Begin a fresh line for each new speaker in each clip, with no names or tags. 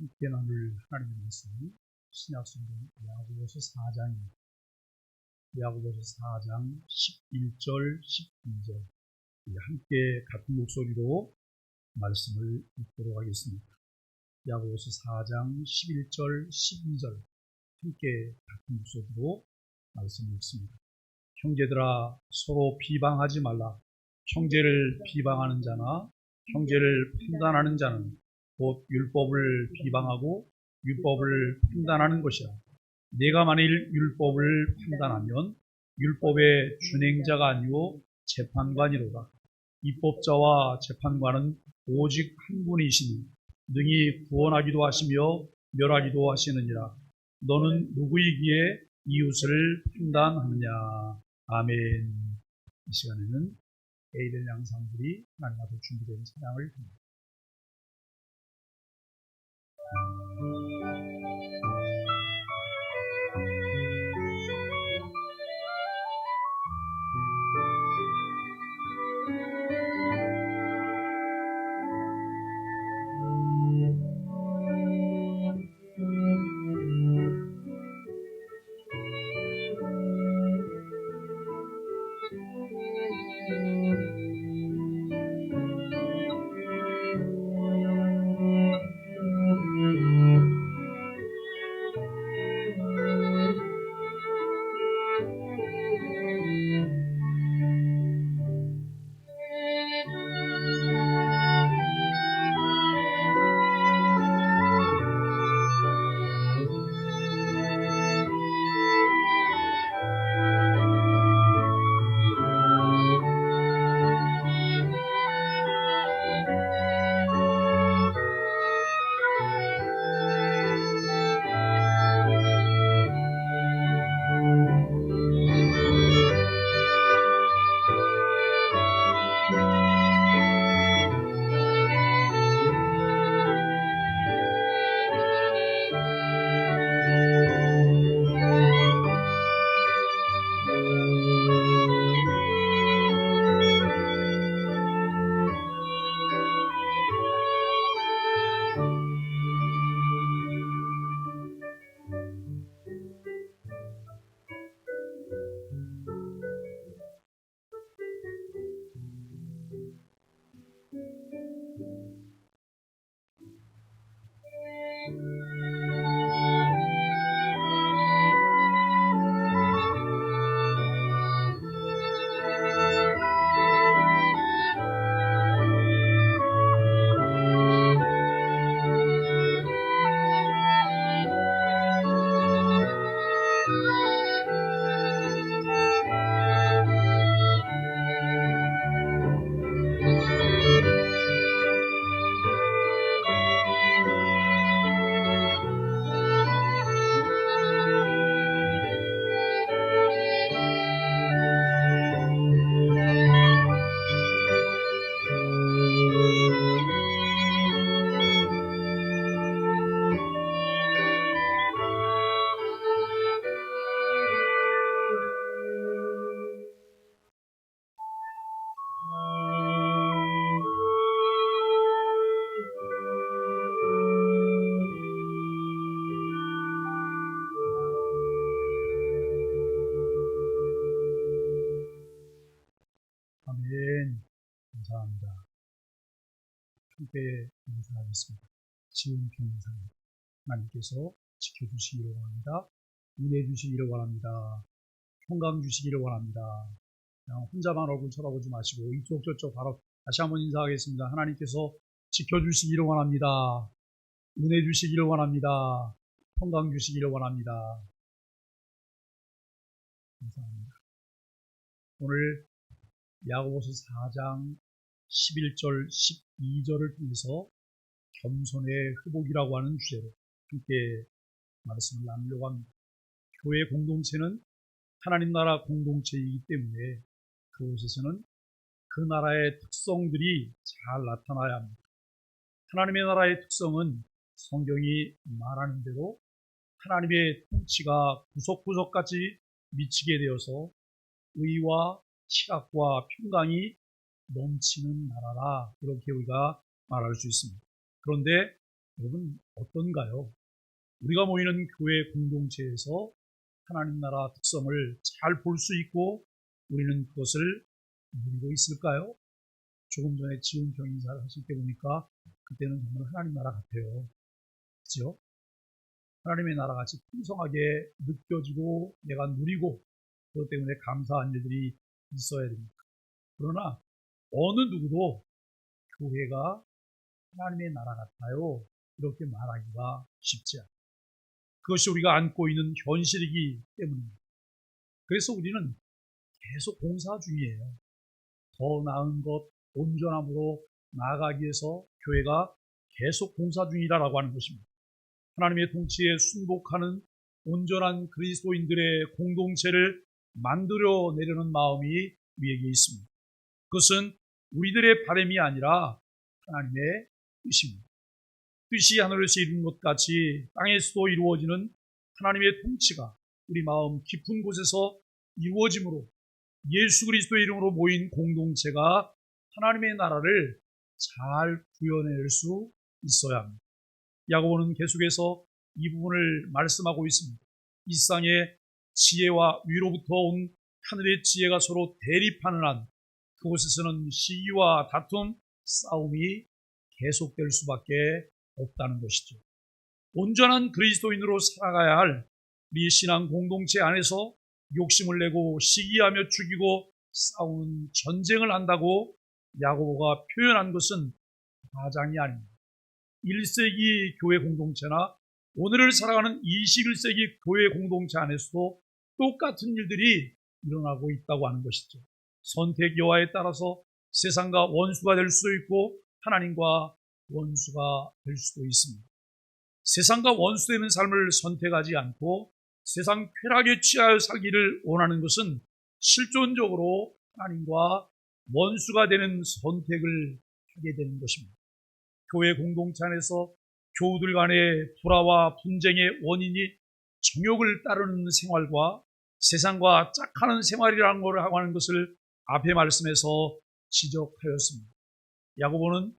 함께 나눌 하나님의 말씀은 신약성경 야고보서 4장입니다. 야고보서 4장 11절, 12절 함께 같은 목소리로 말씀을 읽도록 하겠습니다. 야고보서 4장 11절, 12절 함께 같은 목소리로 말씀을 읽습니다. 형제들아, 서로 비방하지 말라. 형제를 비방하는 자나 형제를 판단하는 자는 곧 율법을 비방하고 율법을 판단하는 것이라. 내가 만일 율법을 판단하면 율법의 준행자가 아니오 재판관이로다. 입법자와 재판관은 오직 한 분이시니 능히 구원하기도 하시며 멸하기도 하시느니라. 너는 누구이기에 이웃을 판단하느냐. 아멘. 이 시간에는 에이델 양상들이 하나님 앞에 준비된 찬양을 드립니다. 아멘. 감사합니다. 함께 인사하겠습니다. 지은 평상 하나님께서 지켜주시기를 원합니다. 은혜 주시기를 원합니다. 평강 주시기를 원합니다. 그냥 혼자만 얼굴 쳐다보지 마시고 이쪽 저쪽 바로 다시 한번 인사하겠습니다. 하나님께서 지켜주시기를 원합니다. 은혜 주시기를 원합니다. 평강 주시기를 원합니다. 감사합니다. 오늘 야고보서 4장 11절 12절을 통해서 겸손의 회복이라고 하는 주제로 함께 말씀을 나누려고 합니다. 교회 공동체는 하나님 나라 공동체이기 때문에 그곳에서는 그 나라의 특성들이 잘 나타나야 합니다. 하나님의 나라의 특성은 성경이 말하는 대로 하나님의 통치가 구석구석까지 미치게 되어서 의와 희락과 평강이 넘치는 나라라, 이렇게 우리가 말할 수 있습니다. 그런데 여러분 어떤가요? 우리가 모이는 교회 공동체에서 하나님 나라 특성을 잘 볼 수 있고 우리는 그것을 누리고 있을까요? 조금 전에 지은 경인사를 하실 때 보니까 그때는 정말 하나님 나라 같아요. 그렇죠? 하나님의 나라같이 풍성하게 느껴지고 내가 누리고 그것 때문에 감사한 일들이 있어야 됩니다. 그러나 어느 누구도 교회가 하나님의 나라 같아요 이렇게 말하기가 쉽지 않아요. 그것이 우리가 안고 있는 현실이기 때문입니다. 그래서 우리는 계속 공사 중이에요. 더 나은 것, 온전함으로 나아가기 위해서 교회가 계속 공사 중이라고 하는 것입니다. 하나님의 통치에 순복하는 온전한 그리스도인들의 공동체를 만들어 내려는 마음이 우리에게 있습니다. 그것은 우리들의 바람이 아니라 하나님의 뜻입니다. 뜻이 하늘에서 이룬 것 같이 땅에서도 이루어지는 하나님의 통치가 우리 마음 깊은 곳에서 이루어짐으로 예수 그리스도의 이름으로 모인 공동체가 하나님의 나라를 잘 구현해낼 수 있어야 합니다. 야고보는 계속해서 이 부분을 말씀하고 있습니다. 이 세상의 지혜와 위로부터 온 하늘의 지혜가 서로 대립하는 한 그곳에서는 시기와 다툼, 싸움이 계속될 수밖에 없다는 것이죠. 온전한 그리스도인으로 살아가야 할 우리 신앙 공동체 안에서 욕심을 내고 시기하며 죽이고 싸우는 전쟁을 한다고 야고보가 표현한 것은 과장이 아닙니다. 1세기 교회 공동체나 오늘을 살아가는 21세기 교회 공동체 안에서도 똑같은 일들이 일어나고 있다고 하는 것이죠. 선택 여하에 따라서 세상과 원수가 될 수도 있고 하나님과 원수가 될 수도 있습니다. 세상과 원수되는 삶을 선택하지 않고 세상 쾌락에 취하여 살기를 원하는 것은 실존적으로 하나님과 원수가 되는 선택을 하게 되는 것입니다. 교회 공동체 안에서 교우들 간의 불화와 분쟁의 원인이 정욕을 따르는 생활과 세상과 짝하는 생활이라는 것을 하는 것을 앞의 말씀에서 지적하였습니다. 야고보는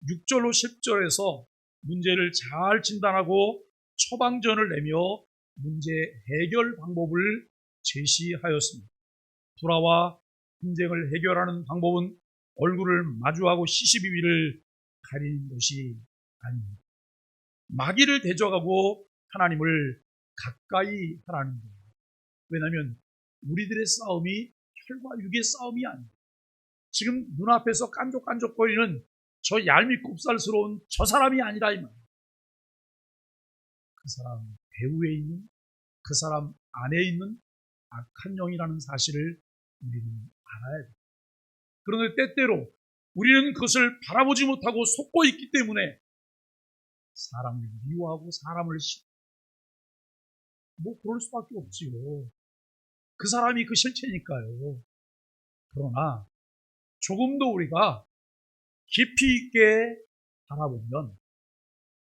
6절로 10절에서 문제를 잘 진단하고 처방전을 내며 문제 해결 방법을 제시하였습니다. 불화와 분쟁을 해결하는 방법은 얼굴을 마주하고 시시비비를 가리는 것이 아닙니다. 마귀를 대적하고 하나님을 가까이 하라는 거예요. 왜냐하면 우리들의 싸움이 혈과 육의 싸움이 아닙니다. 지금 눈앞에서 깐족깐족거리는 저 얄밉곱살스러운 저 사람이 아니라 이 말이에요. 그 사람 배후에 있는 그 사람 안에 있는 악한 영이라는 사실을 우리는 알아야 돼요. 그런데 때때로 우리는 그것을 바라보지 못하고 속고 있기 때문에 사람을 미워하고 사람을 그럴 수밖에 없지요. 그 사람이 그 실체니까요. 그러나 조금 더 우리가 깊이 있게 바라보면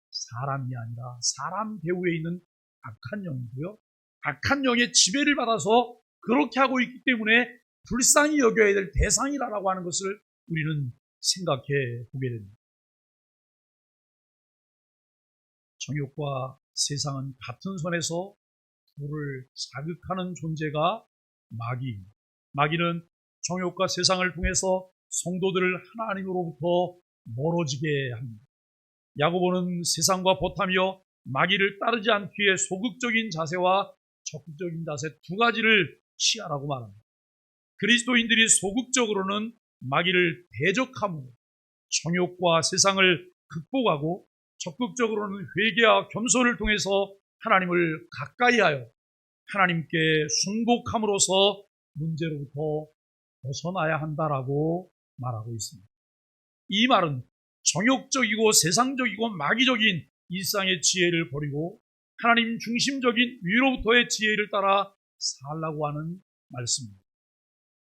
사람이 아니라 사람 배후에 있는 악한 영이고요. 악한 영의 지배를 받아서 그렇게 하고 있기 때문에 불쌍히 여겨야 될 대상이라고 하는 것을 우리는 생각해 보게 됩니다. 정욕과 세상은 같은 선에서 둘을 자극하는 존재가 마귀입니다. 마귀는 정욕과 세상을 통해서 성도들을 하나님으로부터 멀어지게 합니다. 야고보는 세상과 보타며 마귀를 따르지 않기 위해 소극적인 자세와 적극적인 자세 두 가지를 취하라고 말합니다. 그리스도인들이 소극적으로는 마귀를 대적함으로 정욕과 세상을 극복하고 적극적으로는 회개와 겸손을 통해서 하나님을 가까이하여 하나님께 순복함으로써 문제로부터 벗어나야 한다라고 말하고 있습니다. 이 말은 정욕적이고 세상적이고 마귀적인 일상의 지혜를 버리고 하나님 중심적인 위로부터의 지혜를 따라 살라고 하는 말씀입니다.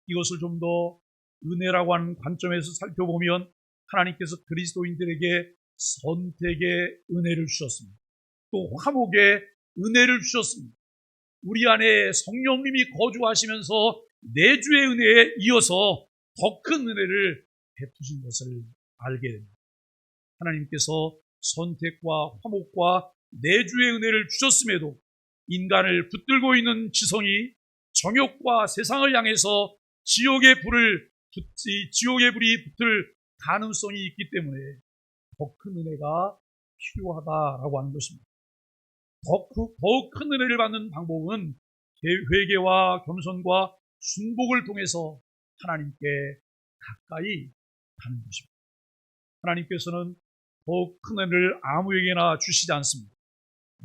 이것을 좀 더 은혜라고 하는 관점에서 살펴보면 하나님께서 그리스도인들에게 선택의 은혜를 주셨습니다. 또 화목의 은혜를 주셨습니다. 우리 안에 성령님이 거주하시면서 내주의 은혜에 이어서 더 큰 은혜를 베푸신 것을 알게 됩니다. 하나님께서 선택과 화목과 내주의 은혜를 주셨음에도 인간을 붙들고 있는 지성이 정욕과 세상을 향해서 지옥의 불이 붙을 가능성이 있기 때문에 더 큰 은혜가 필요하다라고 하는 것입니다. 더욱 큰 은혜를 받는 방법은 회개와 겸손과 순복을 통해서 하나님께 가까이 가는 것입니다. 하나님께서는 더욱 큰 은혜를 아무에게나 주시지 않습니다.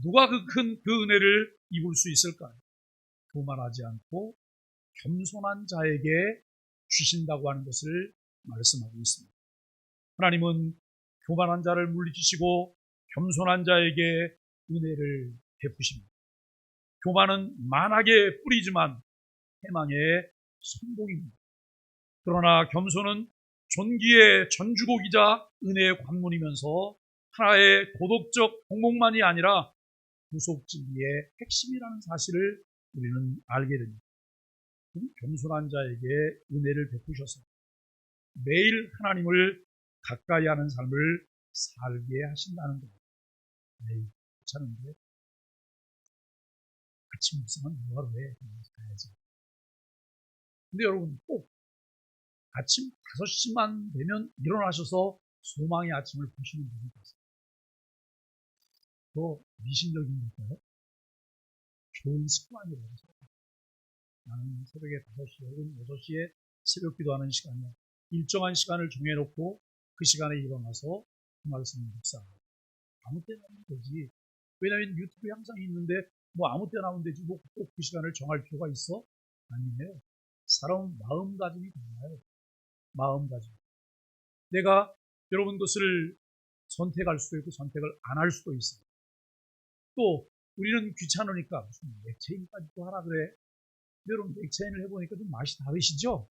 누가 그 은혜를 입을 수 있을까요? 교만하지 않고 겸손한 자에게 주신다고 하는 것을 말씀하고 있습니다. 하나님은 교만한 자를 물리치시고 겸손한 자에게 은혜를 베푸십니다. 교만은 만악의 뿌리지만 해망의 성공입니다. 그러나 겸손은 존귀의 전주곡이자 은혜의 관문이면서 하나의 도덕적 공목만이 아니라 구속 진리의 핵심이라는 사실을 우리는 알게 됩니다. 겸손한 자에게 은혜를 베푸셔서 매일 하나님을 가까이 하는 삶을 살게 하신다는 겁니다. 에이, 괜찮은데 아침 묵상은 뭐하러 해? 가야지. 근데 여러분 꼭 아침 5시만 되면 일어나셔서 소망의 아침을 보시는 분이 계세요. 더 미신적인 걸까요? 좋은 습관이라고 생각합니다. 나는 새벽에 5시 혹은 6시에 새벽 기도하는 시간이야. 일정한 시간을 정해놓고 그 시간에 일어나서 그 말씀을 묵상하고 아무 때나 하면 되지. 왜냐하면 유튜브에 항상 있는데 뭐 아무 때나 하면 되지 뭐 꼭 그 시간을 정할 필요가 있어? 아니에요. 사람은 마음가짐이 달라요. 마음가짐. 내가 여러분 것을 선택할 수도 있고 선택을 안 할 수도 있어요. 또 우리는 귀찮으니까 무슨 맥체인까지 또 하라 그래. 근데 여러분 맥체인을 해보니까 좀 맛이 다르시죠?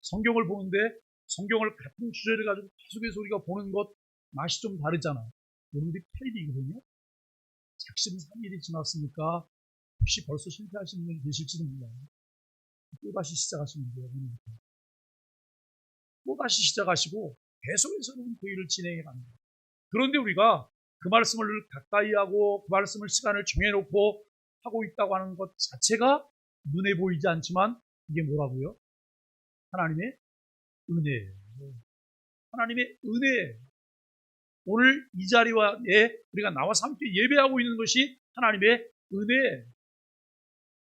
성경을 보는데 성경을 같은 주제를 가지고 계속해서 우리가 보는 것 맛이 좀 다르잖아요. 여러분들이 텔레비거든요. 작심 3일이 지났으니까 혹시 벌써 실패하시는 분이 계실지도 몰라요. 또다시 시작하시면 돼요. 또다시 시작하시고 계속해서 그 일을 진행해 갑니다. 그런데 우리가 그 말씀을 가까이 하고 그 말씀을 시간을 정해놓고 하고 있다고 하는 것 자체가 눈에 보이지 않지만 이게 뭐라고요? 하나님의 은혜예요. 하나님의 은혜. 오늘 이 자리에 우리가 나와서 함께 예배하고 있는 것이 하나님의 은혜.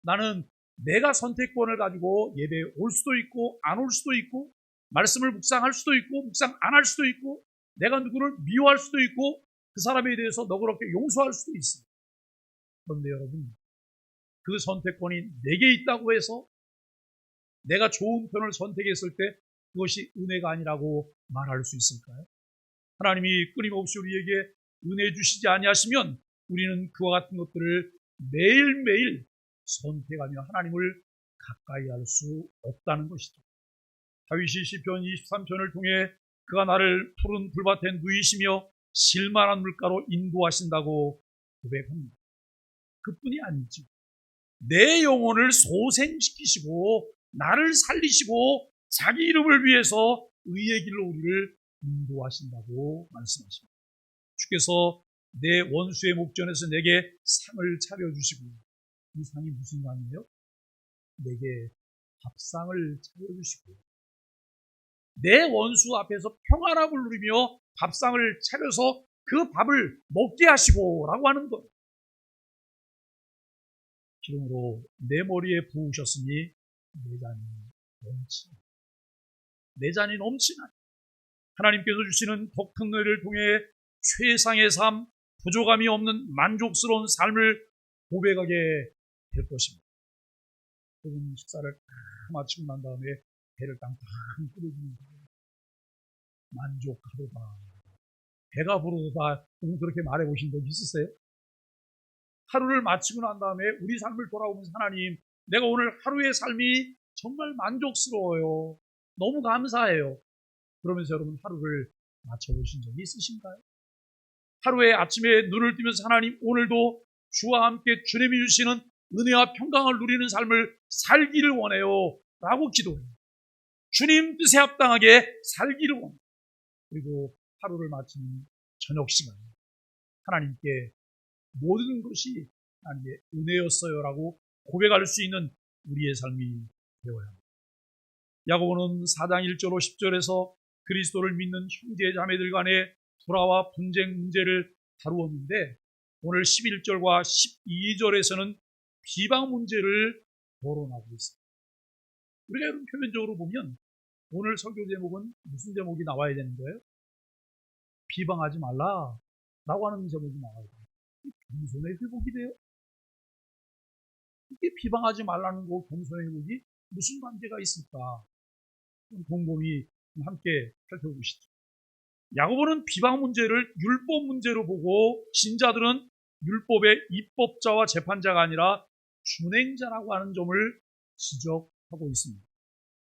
나는 내가 선택권을 가지고 예배에 올 수도 있고 안 올 수도 있고 말씀을 묵상할 수도 있고 묵상 안 할 수도 있고 내가 누구를 미워할 수도 있고 그 사람에 대해서 너그럽게 용서할 수도 있습니다. 그런데 여러분 그 선택권이 내게 있다고 해서 내가 좋은 편을 선택했을 때 그것이 은혜가 아니라고 말할 수 있을까요? 하나님이 끊임없이 우리에게 은혜 주시지 아니하시면 우리는 그와 같은 것들을 매일매일 선택하며 하나님을 가까이 할 수 없다는 것이죠. 다윗이 시편 23편을 통해 그가 나를 푸른 풀밭에 누이시며 실만한 물가로 인도하신다고 고백합니다. 그뿐이 아니죠. 내 영혼을 소생시키시고 나를 살리시고 자기 이름을 위해서 의의 길로 우리를 인도하신다고 말씀하십니다. 주께서 내 원수의 목전에서 내게 상을 차려주시고 이 상이 무슨 상이에요? 내게 밥상을 차려주시고 내 원수 앞에서 평안함을 누리며 밥상을 차려서 그 밥을 먹게 하시고 라고 하는 것. 기름으로 내 머리에 부으셨으니 내 잔이 넘치나니 하나님께서 주시는 더 큰 은혜를 통해 최상의 삶, 부족함이 없는 만족스러운 삶을 고백하게 될 것입니다. 그분 식사를 다 마치고 난 다음에 배를 땅땅 끓여주는 거예요. 만족하도다. 배가 부르도다. 그렇게 말해보신 적 있으세요? 하루를 마치고 난 다음에 우리 삶을 돌아보면서 하나님, 내가 오늘 하루의 삶이 정말 만족스러워요. 너무 감사해요. 그러면서 여러분 하루를 맞춰보신 적이 있으신가요? 하루에 아침에 눈을 뜨면서 하나님 오늘도 주와 함께 주님이 주시는 은혜와 평강을 누리는 삶을 살기를 원해요 라고 기도해요. 주님 뜻에 합당하게 살기를 원해요. 그리고 하루를 마치는 저녁 시간 하나님께 모든 것이 하나님의 은혜였어요라고 고백할 수 있는 우리의 삶이 되어야 합니다. 야고보는 4장 1절 10절에서 그리스도를 믿는 형제 자매들 간의 불화와 분쟁 문제를 다루었는데 오늘 11절과 12절에서는 비방 문제를 거론하고 있습니다. 우리가 이런 표면적으로 보면 오늘 설교 제목은 무슨 제목이 나와야 되는 거예요? 비방하지 말라 라고 하는 제목이 나와야 돼요. 겸손의 회복이 돼요? 이게 비방하지 말라는 거 겸손의 회복이 무슨 관계가 있을까? 곰곰이 함께 살펴보시죠. 야고보는 비방 문제를 율법 문제로 보고 신자들은 율법의 입법자와 재판자가 아니라 준행자라고 하는 점을 지적하고 있습니다.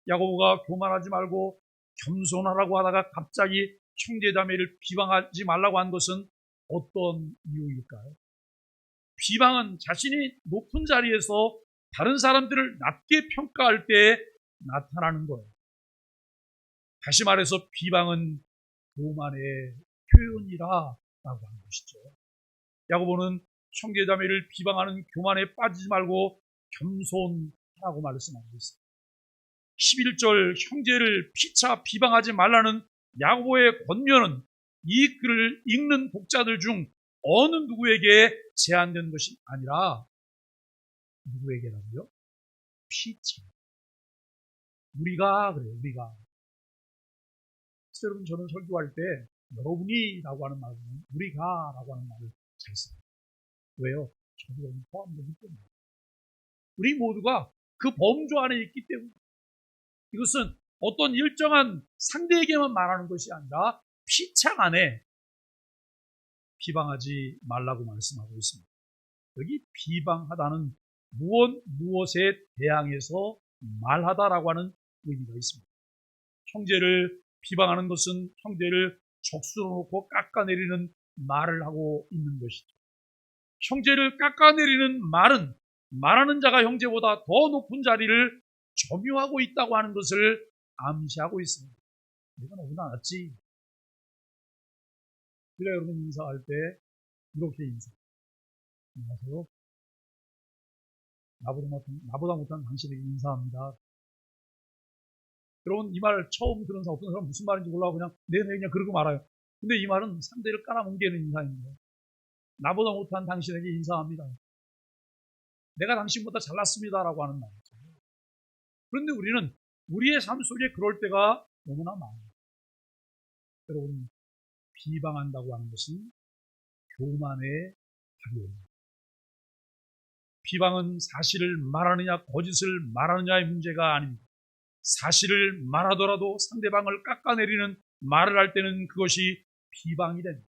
야고보가 교만하지 말고 겸손하라고 하다가 갑자기 형제자매를 비방하지 말라고 한 것은 어떤 이유일까요? 비방은 자신이 높은 자리에서 다른 사람들을 낮게 평가할 때 나타나는 거예요. 다시 말해서 비방은 교만의 표현이라고 하는 것이죠. 야고보는 형제자매를 비방하는 교만에 빠지지 말고 겸손하라고 말씀하고 있습니다. 11절 형제를 피차 비방하지 말라는 야고보의 권면은 이 글을 읽는 독자들 중 어느 누구에게 제한된 것이 아니라 누구에게라고요? 피차. 우리가 그래요. 우리가. 여러분 저는 설교할 때 여러분이 라고 하는 말은 우리가 라고 하는 말을 잘 써요. 왜요? 저도 여기 포함되기 때문에. 우리 모두가 그 범주 안에 있기 때문에. 이것은 어떤 일정한 상대에게만 말하는 것이 아니라 피창 안에 비방하지 말라고 말씀하고 있습니다. 여기 비방하다는 무엇에 대항해서 말하다라고 하는 의미가 있습니다. 형제를 비방하는 것은 형제를 적수로 놓고 깎아내리는 말을 하고 있는 것이죠. 형제를 깎아내리는 말은 말하는 자가 형제보다 더 높은 자리를 점유하고 있다고 하는 것을 암시하고 있습니다. 내가 너보다 낫지. 그래 여러분 인사할 때 이렇게 인사. 안녕하세요. 나보다 못한 당신에게 인사합니다. 여러분 이 말 처음 들은 사람 어떤 사람 무슨 말인지 몰라 그냥 네네 그냥 그러고 말아요. 근데 이 말은 상대를 깔아뭉개는 인사입니다. 나보다 못한 당신에게 인사합니다. 내가 당신보다 잘났습니다라고 하는 말이죠. 그런데 우리는 우리의 삶 속에 그럴 때가 너무나 많아요. 여러분 비방한다고 하는 것은 교만의 발효입니다. 비방은 사실을 말하느냐 거짓을 말하느냐의 문제가 아닙니다. 사실을 말하더라도 상대방을 깎아내리는 말을 할 때는 그것이 비방이 됩니다.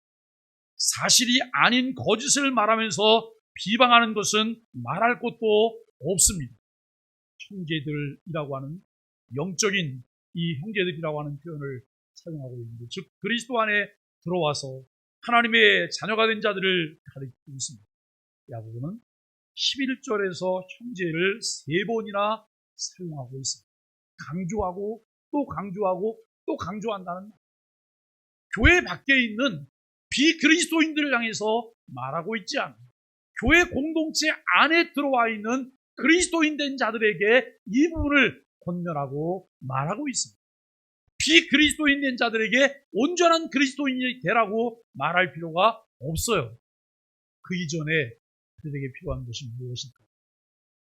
사실이 아닌 거짓을 말하면서 비방하는 것은 말할 것도 없습니다. 형제들이라고 하는 영적인 이 형제들이라고 하는 표현을 사용하고 있는데 즉 그리스도 안에 들어와서 하나님의 자녀가 된 자들을 가리키고 있습니다. 야고보는 11절에서 형제를 3번이나 사용하고 있습니다. 강조하고 또 강조하고 또 강조한다는 말. 교회 밖에 있는 비그리스도인들을 향해서 말하고 있지 않아요. 교회 공동체 안에 들어와 있는 그리스도인 된 자들에게 이 부분을 권면하고 말하고 있습니다. 비그리스도인 된 자들에게 온전한 그리스도인이 되라고 말할 필요가 없어요. 그 이전에 그들에게 필요한 것이 무엇일까?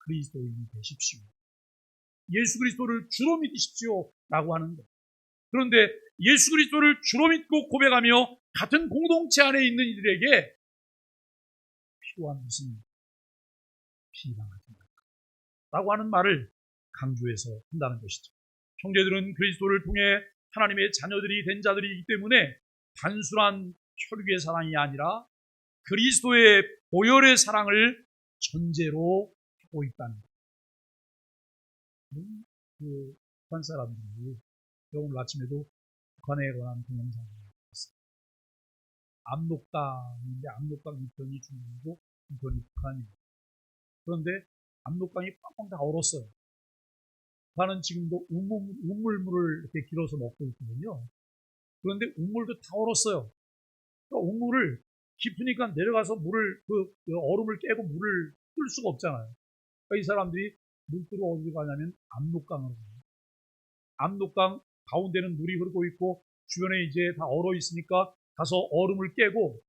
그리스도인이 되십시오. 예수 그리스도를 주로 믿으십시오 라고 하는 것. 그런데 예수 그리스도를 주로 믿고 고백하며 같은 공동체 안에 있는 이들에게 필요한 것은 비방하지 말까 라고 하는 말을 강조해서 한다는 것이죠. 형제들은 그리스도를 통해 하나님의 자녀들이 된 자들이기 때문에 단순한 혈육의 사랑이 아니라 그리스도의 보혈의 사랑을 전제로 하고 있다는 것. 그 북한 사람들이 오늘 아침에도 북한에 관한 동영상을 봤어요. 압록강인데 압록강 이편이 중국이고 이편이 북한이에요. 그런데 압록강이 꽝꽝 다 얼었어요. 북한은 지금도 우물물을 이렇게 길어서 먹고 있거든요. 그런데 우물도 다 얼었어요. 옥물을 깊으니까 내려가서 물을 그 얼음을 깨고 물을 뜰 수가 없잖아요. 그러니까 이 사람들이 물 뜨러 어디 가냐면 압록강으로 가요. 압록강 가운데는 물이 흐르고 있고 주변에 이제 다 얼어 있으니까 가서 얼음을 깨고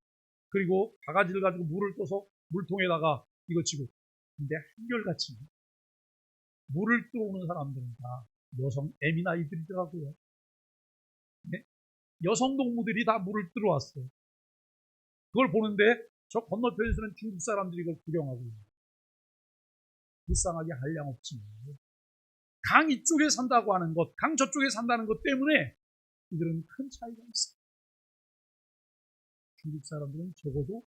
그리고 바가지를 가지고 물을 떠서 물통에다가 이거 치고. 근데 한결같이 물을 들어오는 사람들은 다 여성 에미나이들이더라고요. 네? 여성 동무들이 다 물을 들어왔어요. 그걸 보는데 저 건너편에서는 중국 사람들이 그걸 구경하고 있어요. 불쌍하게 한량 없지만 강 이쪽에 산다고 하는 것, 강 저쪽에 산다는 것 때문에 이들은 큰 차이가 있어요. 중국 사람들은 적어도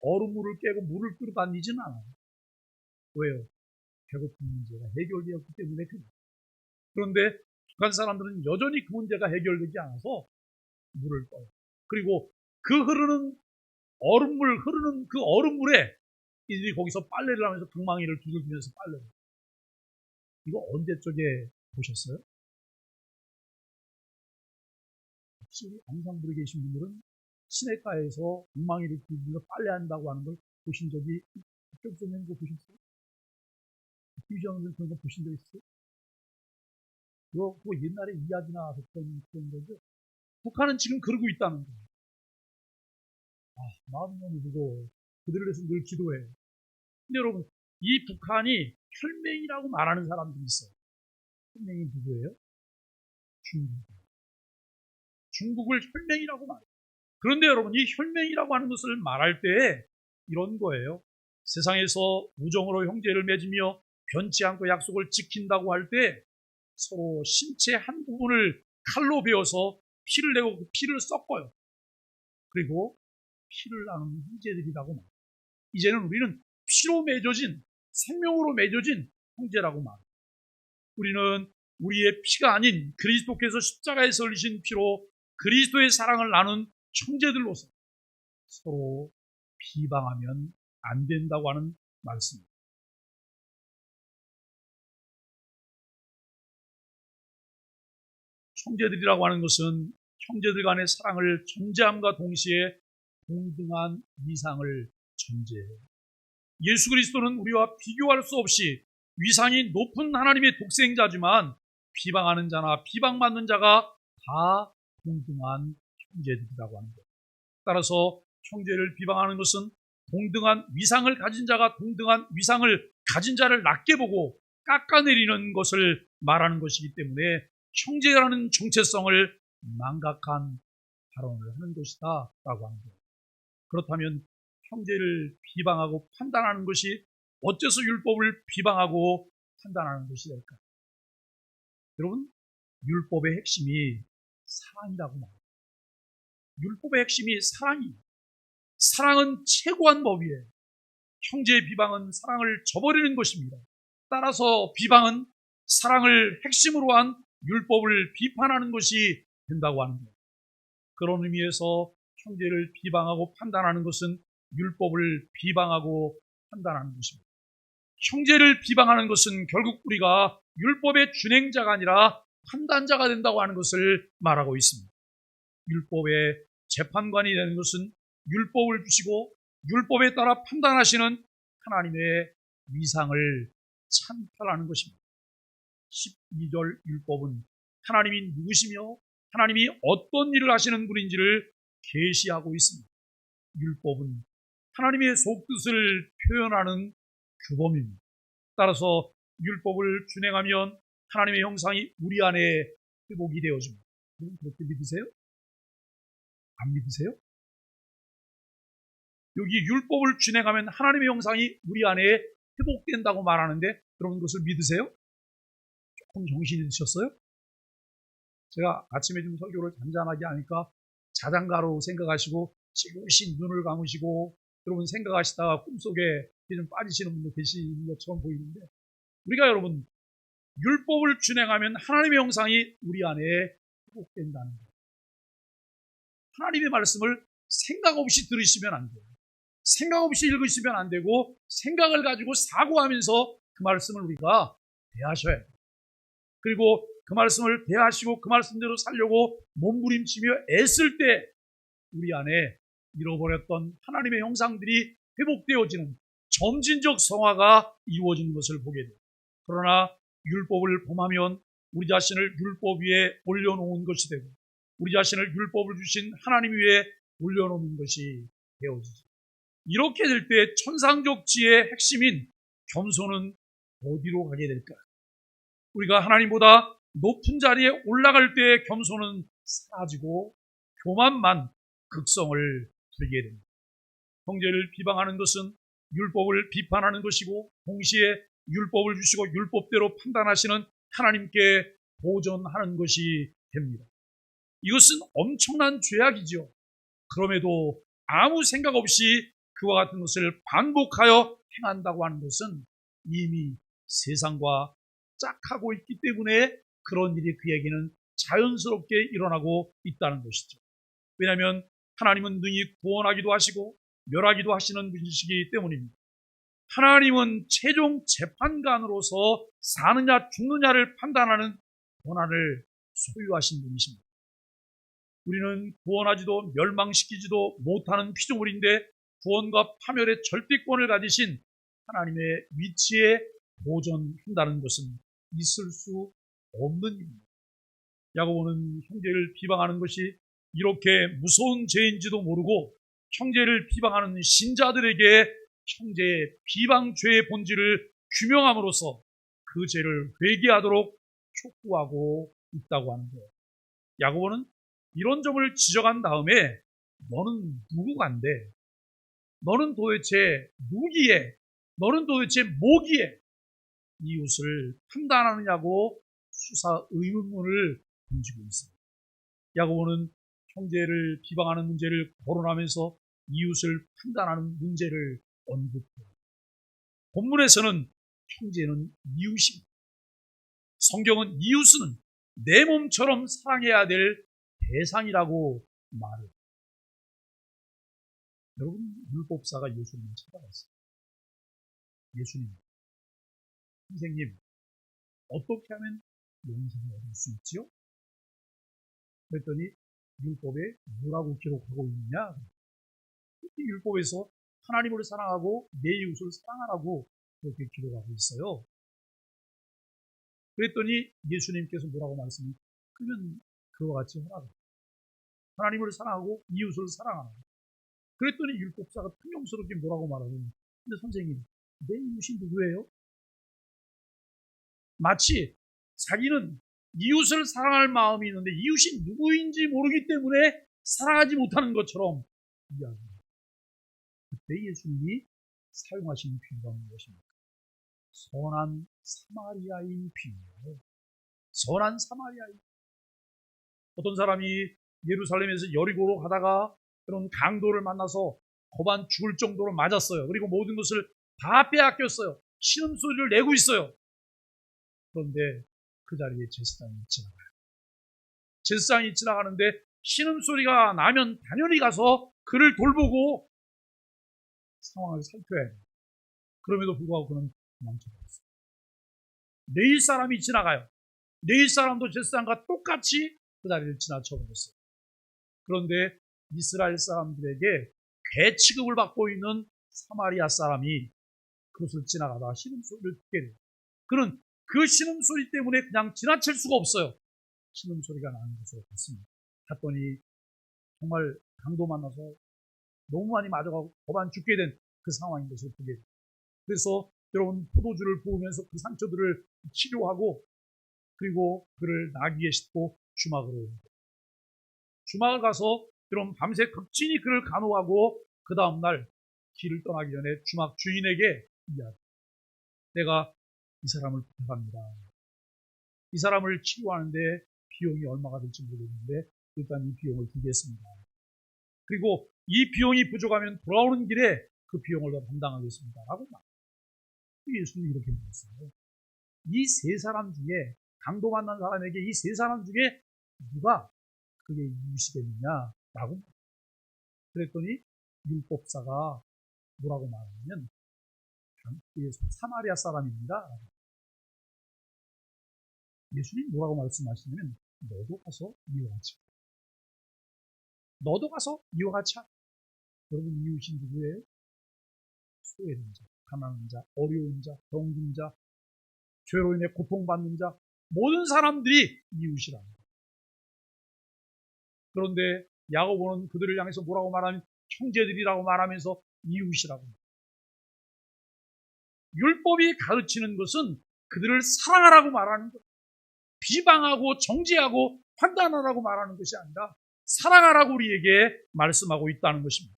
얼음물을 깨고 물을 끌어다니진 않아요. 왜요? 배고픈 문제가 해결되었기 때문에 그래요. 그런데 북한 사람들은 여전히 그 문제가 해결되지 않아서 물을 떠요. 그리고 그 흐르는 얼음물, 흐르는 그 얼음물에 이들이 거기서 빨래를 하면서 방망이를 두들기면서 빨래를. 이거 언제 쪽에 보셨어요? 혹시 안상부에 계신 분들은 시내가에서 방망이를 두들기면서 빨래한다고 하는 걸 보신 적이 그쪽 보면 거 보셨어요? TV전에서 그런 거 보신 적 있어요? 그거 옛날에 이야기 나와서 그런 거죠. 북한은 지금 그러고 있다는 거예요. 마음이 너무 무거워. 그들을 위해서 늘 기도해. 근데 여러분, 이 북한이 혈맹이라고 말하는 사람들이 있어요. 혈맹이 누구예요? 중국. 중국을 혈맹이라고 말해요. 그런데 여러분, 이 혈맹이라고 하는 것을 말할 때 이런 거예요. 세상에서 우정으로 형제를 맺으며 변치 않고 약속을 지킨다고 할 때 서로 신체 한 부분을 칼로 베어서 피를 내고 그 피를 섞어요. 그리고 피를 나누는 형제들이라고 말해요. 이제는 우리는 피로 맺어진, 생명으로 맺어진 형제라고 말해요. 우리는 우리의 피가 아닌 그리스도께서 십자가에서 흘리신 피로 그리스도의 사랑을 나눈 형제들로서 서로 비방하면 안 된다고 하는 말씀입니다. 형제들이라고 하는 것은 형제들 간의 사랑을 전제함과 동시에 동등한 위상을 전제해요. 예수 그리스도는 우리와 비교할 수 없이 위상이 높은 하나님의 독생자지만 비방하는 자나 비방받는 자가 다 동등한 형제들이라고 하는 거예요. 따라서 형제를 비방하는 것은 동등한 위상을 가진 자가 동등한 위상을 가진 자를 낮게 보고 깎아내리는 것을 말하는 것이기 때문에 형제라는 정체성을 망각한 발언을 하는 것이다 라고 하는 거예요. 그렇다면 형제를 비방하고 판단하는 것이 어째서 율법을 비방하고 판단하는 것이 될까? 여러분, 율법의 핵심이 사랑이라고 말합니다. 율법의 핵심이 사랑이에요. 사랑은 최고한 법이에요. 형제의 비방은 사랑을 저버리는 것입니다. 따라서 비방은 사랑을 핵심으로 한 율법을 비판하는 것이 된다고 하는 거예요. 그런 의미에서 형제를 비방하고 판단하는 것은 율법을 비방하고 판단하는 것입니다. 형제를 비방하는 것은 결국 우리가 율법의 준행자가 아니라 판단자가 된다고 하는 것을 말하고 있습니다. 율법의 재판관이 되는 것은 율법을 주시고 율법에 따라 판단하시는 하나님의 위상을 찬탈하는 것입니다. 12절 율법은 하나님이 누구시며 하나님이 어떤 일을 하시는 분인지를 계시하고 있습니다. 율법은 하나님의 속뜻을 표현하는 규범입니다. 따라서 율법을 준행하면 하나님의 형상이 우리 안에 회복이 되어집니다. 여러분 그렇게 믿으세요? 안 믿으세요? 여기 율법을 준행하면 하나님의 형상이 우리 안에 회복된다고 말하는데 그런 것을 믿으세요? 조금 정신이 드셨어요? 제가 아침에 좀 설교를 잔잔하게 하니까 자장가로 생각하시고 지그시 눈을 감으시고 여러분 생각하시다가 꿈속에 좀 빠지시는 분도 계시는 것처럼 보이는데 우리가 여러분 율법을 준행하면 하나님의 형상이 우리 안에 회복된다는 거예요. 하나님의 말씀을 생각 없이 들으시면 안 돼요. 생각 없이 읽으시면 안 되고 생각을 가지고 사고하면서 그 말씀을 우리가 대하셔야 돼요. 그리고 그 말씀을 대하시고 그 말씀대로 살려고 몸부림치며 애쓸 때 우리 안에 잃어버렸던 하나님의 형상들이 회복되어지는 점진적 성화가 이루어지는 것을 보게 돼요. 그러나 율법을 범하면 우리 자신을 율법 위에 올려놓은 것이 되고 우리 자신을 율법을 주신 하나님 위에 올려놓는 것이 되어지죠. 이렇게 될 때 천상적 지혜의 핵심인 겸손은 어디로 가게 될까? 우리가 하나님보다 높은 자리에 올라갈 때 겸손은 사라지고 교만만 극성을 들게 됩니다. 형제를 비방하는 것은 율법을 비판하는 것이고 동시에 율법을 주시고 율법대로 판단하시는 하나님께 도전하는 것이 됩니다. 이것은 엄청난 죄악이죠. 그럼에도 아무 생각 없이 그와 같은 것을 반복하여 행한다고 하는 것은 이미 세상과 짝하고 있기 때문에 그런 일이 그에게는 자연스럽게 일어나고 있다는 것이죠. 왜냐하면 하나님은 능히 구원하기도 하시고 멸하기도 하시는 분이시기 때문입니다. 하나님은 최종 재판관으로서 사느냐 죽느냐를 판단하는 권한을 소유하신 분이십니다. 우리는 구원하지도 멸망시키지도 못하는 피조물인데 구원과 파멸의 절대권을 가지신 하나님의 위치에 도전한다는 것은 있을 수 없는 일입니다. 야고보는 형제를 비방하는 것이 이렇게 무서운 죄인지도 모르고 형제를 비방하는 신자들에게 형제의 비방죄의 본질을 규명함으로써 그 죄를 회개하도록 촉구하고 있다고 하는 거예요. 야고보는 이런 점을 지적한 다음에 너는 누구간데? 너는 도대체 누기에? 너는 도대체 뭐기에 이웃을 판단하느냐고 수사 의문문을 던지고 있습니다. 야고보는 형제를 비방하는 문제를 거론하면서 이웃을 판단하는 문제를 언급해요. 본문에서는 형제는 이웃입니다. 성경은 이웃은 내 몸처럼 사랑해야 될 대상이라고 말해요. 여러분, 율법사가 예수님을 찾아갔어요. 예수님, 선생님, 어떻게 하면 영생을 얻을 수 있지요? 그랬더니 율법에 뭐라고 기록하고 있느냐? 율법에서 하나님을 사랑하고 내 이웃을 사랑하라고 그렇게 기록하고 있어요. 그랬더니 예수님께서 뭐라고 말씀하셨어요? 그러면 그와 같이 하라. 하나님을 사랑하고 이웃을 사랑하라. 그랬더니 율법사가 퉁명스럽게 뭐라고 말하는? 근데 선생님, 내 이웃이 누구예요? 마치 자기는 이웃을 사랑할 마음이 있는데 이웃이 누구인지 모르기 때문에 사랑하지 못하는 것처럼 이야기합니다. 그때 예수님이 사용하신 비유가 무엇입니까? 선한 사마리아인 비유예요. 선한 사마리아인. 어떤 사람이 예루살렘에서 여리고로 가다가 그런 강도를 만나서 거반 죽을 정도로 맞았어요. 그리고 모든 것을 다 빼앗겼어요. 신음소리를 내고 있어요. 그런데 그 자리에 제사장이 지나가요. 제사장이 지나가는데 신음소리가 나면 당연히 가서 그를 돌보고 상황을 살펴야 해요. 그럼에도 불구하고 그는 도망쳐버렸어요. 내일 사람이 지나가요. 내일 사람도 제사장과 똑같이 그 자리를 지나쳐버렸어요. 그런데 이스라엘 사람들에게 괴 취급을 받고 있는 사마리아 사람이 그것을 지나가다 신음소리를 듣게 돼요. 그는 그 신음소리 때문에 그냥 지나칠 수가 없어요. 신음소리가 나는 곳으로 갔습니다. 갔더니 정말 강도 만나서 너무 많이 맞아가고 거반 죽게 된 그 상황인 것을 보게 돼요. 그래서 여러분 포도주를 부으면서 그 상처들을 치료하고 그리고 그를 나귀에 싣고 주막으로 옵니다. 주막을 가서 여러분 밤새 극진히 그를 간호하고 그 다음날 길을 떠나기 전에 주막 주인에게 이야기합니다. 내가 이 사람을 부탁합니다. 이 사람을 치료하는데 비용이 얼마가 될지 모르겠는데 일단 이 비용을 드리겠습니다. 그리고 이 비용이 부족하면 돌아오는 길에 그 비용을 담당하겠습니다. 라고 말합니다. 예수님이 이렇게 말했어요. 이 세 사람 중에 강도 만난 사람에게 이 세 사람 중에 누가 그게 이웃이겠느냐? 라고 말합니다. 그랬더니 율법사가 뭐라고 말하냐면 사마리아 사람입니다. 예수님 뭐라고 말씀하시냐면 너도 가서 이와 같이 하라. 여러분, 이웃이 누구예요? 소외된 자, 가난한 자, 어려운 자, 병든 자, 죄로 인해 고통받는 자, 모든 사람들이 이웃이랍니다. 그런데 야고보는 그들을 향해서 뭐라고 말하면 형제들이라고 말하면서 이웃이라고 합니다. 율법이 가르치는 것은 그들을 사랑하라고 말하는 것, 비방하고 정죄하고 판단하라고 말하는 것이 아니라 사랑하라고 우리에게 말씀하고 있다는 것입니다.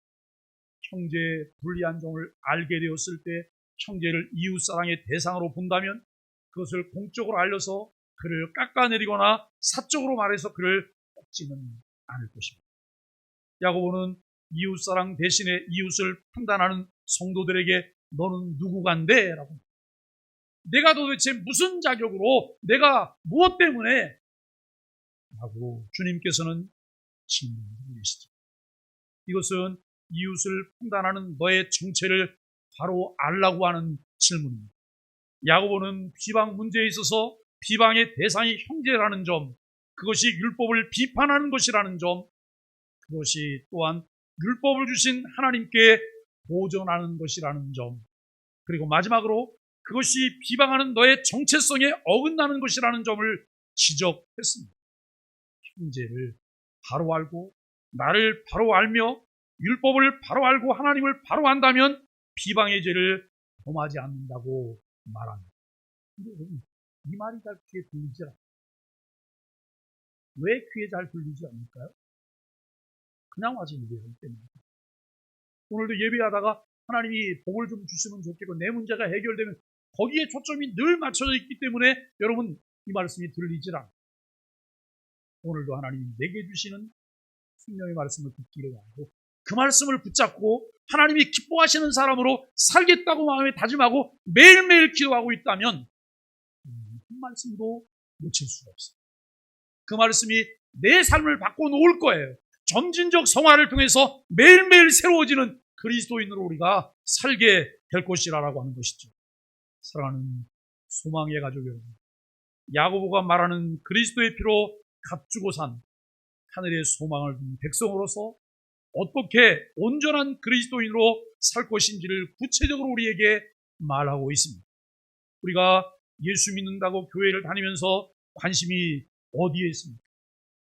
형제의 불리한 점을 알게 되었을 때 형제를 이웃사랑의 대상으로 본다면 그것을 공적으로 알려서 그를 깎아내리거나 사적으로 말해서 그를 꺾지는 않을 것입니다. 야고보는 이웃사랑 대신에 이웃을 판단하는 성도들에게 너는 누구간데? 라고, 내가 도대체 무슨 자격으로, 내가 무엇 때문에? 라고 주님께서는 질문하고 계시죠. 이것은 이웃을 판단하는 너의 정체를 바로 알라고 하는 질문입니다. 야고보는 비방 문제에 있어서 비방의 대상이 형제라는 점, 그것이 율법을 비판하는 것이라는 점, 그것이 또한 율법을 주신 하나님께 보존하는 것이라는 점, 그리고 마지막으로 그것이 비방하는 너의 정체성에 어긋나는 것이라는 점을 지적했습니다. 형제를 바로 알고 나를 바로 알며 율법을 바로 알고 하나님을 바로 안다면 비방의 죄를 범하지 않는다고 말합니다. 근데 여러분, 이 말이 잘 귀에 들리지 않아요. 왜 귀에 잘 들리지 않을까요? 그냥 와서 예배하기 때문에. 오늘도 예배하다가 하나님이 복을 좀 주시면 좋겠고 내 문제가 해결되면 거기에 초점이 늘 맞춰져 있기 때문에 여러분, 이 말씀이 들리질 않아요. 오늘도 하나님이 내게 주시는 생명의 말씀을 듣기를 하고 그 말씀을 붙잡고 하나님이 기뻐하시는 사람으로 살겠다고 마음에 다짐하고 매일매일 기도하고 있다면 그 말씀도 놓칠 수가 없어요. 그 말씀이 내 삶을 바꿔놓을 거예요. 점진적 성화를 통해서 매일매일 새로워지는 그리스도인으로 우리가 살게 될 것이라고 하는 것이죠. 사랑하는 소망의 가족 여러분, 야고보가 말하는 그리스도의 피로 값주고 산 하늘의 소망을 둔 백성으로서 어떻게 온전한 그리스도인으로 살 것인지를 구체적으로 우리에게 말하고 있습니다. 우리가 예수 믿는다고 교회를 다니면서 관심이 어디에 있습니까?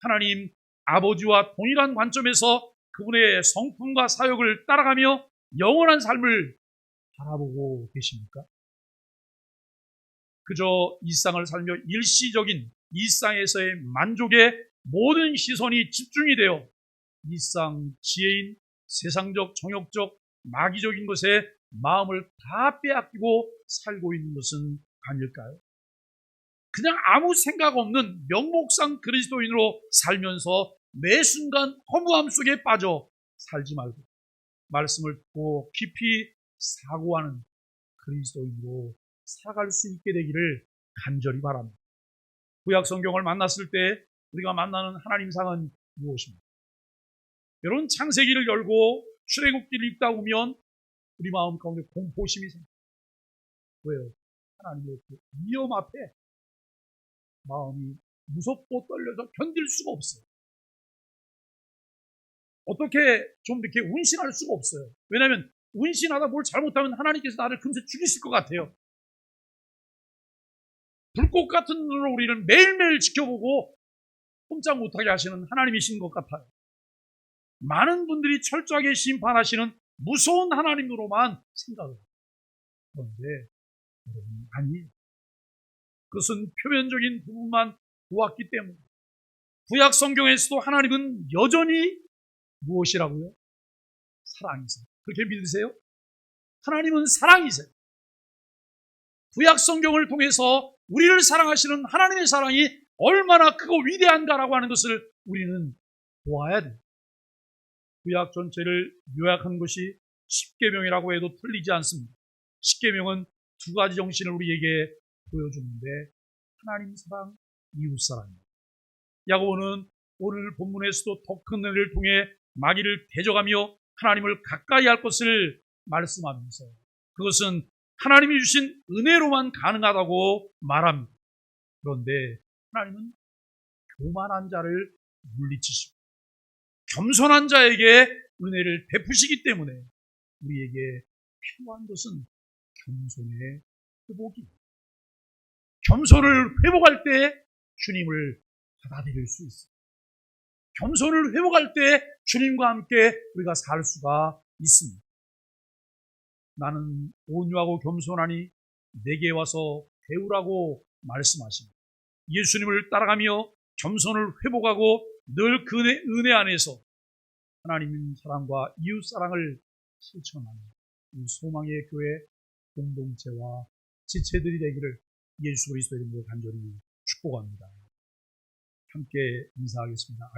하나님 아버지와 동일한 관점에서 그분의 성품과 사역을 따라가며 영원한 삶을 바라보고 계십니까? 그저 일상을 살며 일시적인 일상에서의 만족에 모든 시선이 집중이 되어 일상 지혜인 세상적 정욕적 마귀적인 것에 마음을 다 빼앗기고 살고 있는 것은 아닐까요? 그냥 아무 생각 없는 명목상 그리스도인으로 살면서 매 순간 허무함 속에 빠져 살지 말고 말씀을 듣고 깊이 사고하는 그리스도인으로 살아갈 수 있게 되기를 간절히 바랍니다. 구약 성경을 만났을 때 우리가 만나는 하나님상은 무엇입니까? 여러분, 창세기를 열고 출애굽기를 읽다 보면 우리 마음 가운데 공포심이 생깁니다. 왜요? 하나님의 그 위험 앞에 마음이 무섭고 떨려서 견딜 수가 없어요. 어떻게 좀 이렇게 운신할 수가 없어요. 왜냐하면 운신하다 뭘 잘못하면 하나님께서 나를 금세 죽이실 것 같아요. 불꽃 같은 눈으로 우리를 매일매일 지켜보고 꼼짝 못하게 하시는 하나님이신 것 같아요. 많은 분들이 철저하게 심판하시는 무서운 하나님으로만 생각을 해요. 그런데 여러분, 아니에요. 그것은 표면적인 부분만 보았기 때문에 구약 성경에서도 하나님은 여전히 무엇이라고요? 사랑이세요. 그렇게 믿으세요? 하나님은 사랑이세요. 구약 성경을 통해서 우리를 사랑하시는 하나님의 사랑이 얼마나 크고 위대한가라고 하는 것을 우리는 보아야 돼요. 구약 전체를 요약한 것이 십계명이라고 해도 틀리지 않습니다. 십계명은 두 가지 정신을 우리에게 보여주는데 하나님 사랑, 이웃 사랑입니다. 야고보는 오늘 본문에서도 더 큰 은혜를 통해 마귀를 대적하며 하나님을 가까이 할 것을 말씀하면서 그것은 하나님이 주신 은혜로만 가능하다고 말합니다. 그런데 하나님은 교만한 자를 물리치시고 겸손한 자에게 은혜를 베푸시기 때문에 우리에게 필요한 것은 겸손의 회복입니다. 겸손을 회복할 때 주님을 받아들일 수 있습니다. 겸손을 회복할 때 주님과 함께 우리가 살 수가 있습니다. 나는 온유하고 겸손하니 내게 와서 배우라고 말씀하십니다. 예수님을 따라가며 겸손을 회복하고 늘 그 은혜 안에서 하나님의 사랑과 이웃 사랑을 실천하는 이 소망의 교회 공동체와 지체들이 되기를 예수 그리스도 이름으로 간절히 축복합니다. 함께 인사하겠습니다.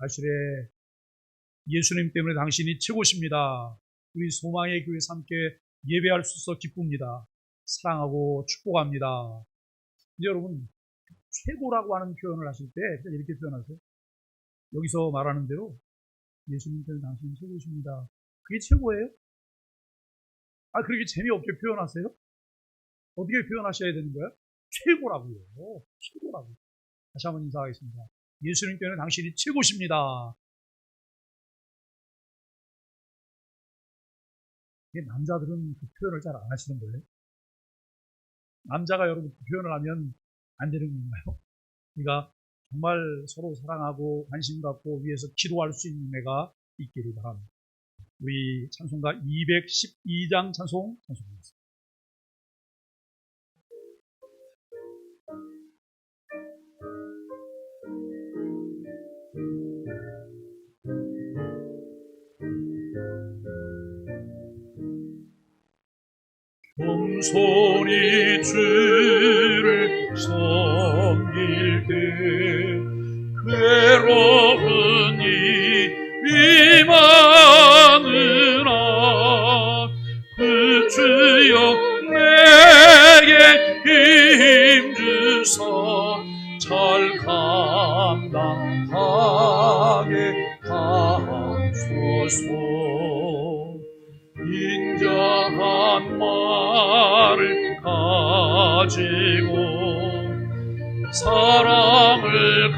아시레 예수님 때문에 당신이 최고십니다. 우리 소망의 교회에서 함께 예배할 수 있어 기쁩니다. 사랑하고 축복합니다. 여러분, 최고라고 하는 표현을 하실 때 이렇게 표현하세요. 여기서 말하는 대로 예수님 때문에 당신이 최고십니다. 그게 최고예요? 그렇게 재미없게 표현하세요? 어떻게 표현하셔야 되는 거예요? 최고라고요. 최고라고. 다시 한번 인사하겠습니다. 예수님 때문에 당신이 최고십니다. 남자들은 그 표현을 잘 안 하시는 거예요. 남자가 여러분 그 표현을 하면 안 되는 건가요? 우리가 정말 서로 사랑하고 관심 갖고 위해서 기도할 수 있는 애가 있기를 바랍니다. 우리 찬송가 212장 찬송입니다. 겸손히 주를 섬길 때 괴로운 일이 많으나 그 주여 내게 힘주사 잘 감당하게 하소서. 인자한 말을 가지고 사랑을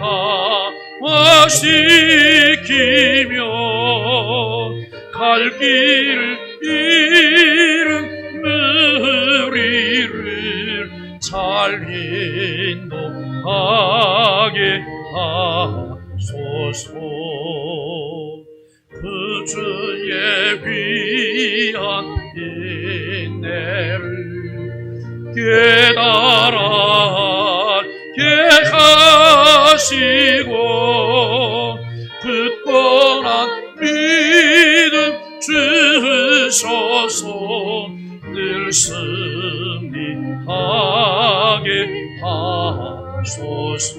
강화시키며 갈 길을 잃은 무리를 잘 인도하게 하소서. 그 주의 귀한 인내를 깨달게 하시고 굳건한 믿음 주셔서 늘 승리하게 하소서.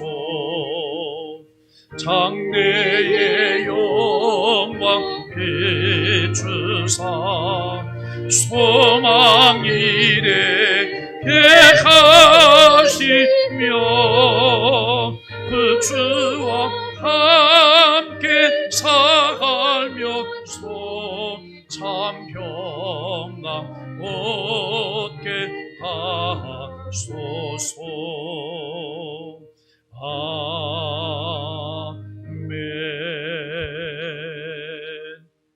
장래의 영광 비추사 소망이 되게 하시며 그 주와 함께 살면서 참 평강 얻게 하소서.